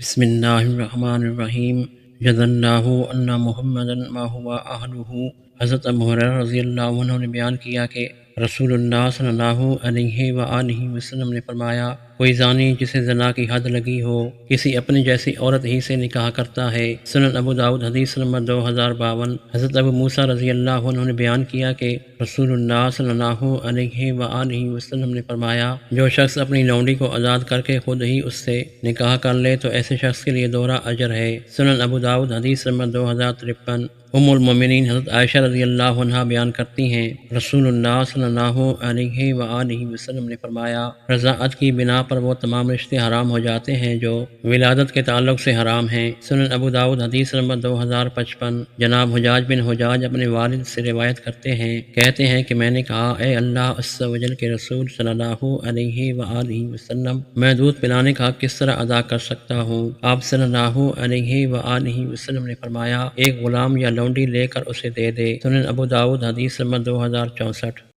بسم اللہ الرحمن الرحیم جزا اللہ ان محمدا ما هو اہلہ۔ حضرت ابو ہریرہ رضی اللہ عنہ نے بیان کیا کہ رسول اللہ صلی اللہ علیہ وآلہ وسلم نے فرمایا، کوئی زانی جسے زنا کی حد لگی ہو کسی اپنی جیسی عورت ہی سے نکاح کرتا ہے۔ سنن ابو داؤد حدیث نمبر 2052۔ حضرت ابو موسیٰ رضی اللہ عنہ نے بیان کیا کہ رسول اللہ صلی اللہ علیہ وآلہ وسلم نے فرمایا، جو شخص اپنی لونڈی کو آزاد کر کے خود ہی اس سے نکاح کر لے تو ایسے شخص کے لیے دوہرا اجر ہے۔ سنن ابو داؤد حدیث نمبر 2053۔ ام المومنین حضرت عائشہ رضی اللہ عنہا بیان کرتی ہیں، رسول اللہ صلی اللہ علیہ وآلہ وسلم نے فرمایا، رضاعت کی بنا پر وہ تمام رشتے حرام ہو جاتے ہیں جو ولادت کے تعلق سے حرام ہیں۔ سنن ابو داؤد حدیث نمبر 2055۔ جناب حجاج بن حجاج اپنے والد سے روایت کرتے ہیں، کہتے ہیں کہ میں نے کہا، اے اللہ عز و جل کے رسول صلی اللہ علیہ وآلہ وسلم، میں دودھ پلانے کا حق کس طرح ادا کر سکتا ہوں؟ آپ صلی اللہ علیہ وآلہ وسلم نے فرمایا، ایک غلام یا لونڈی لے کر اسے دے دے۔ سنن ابو داؤد حدیث نمبر 2064۔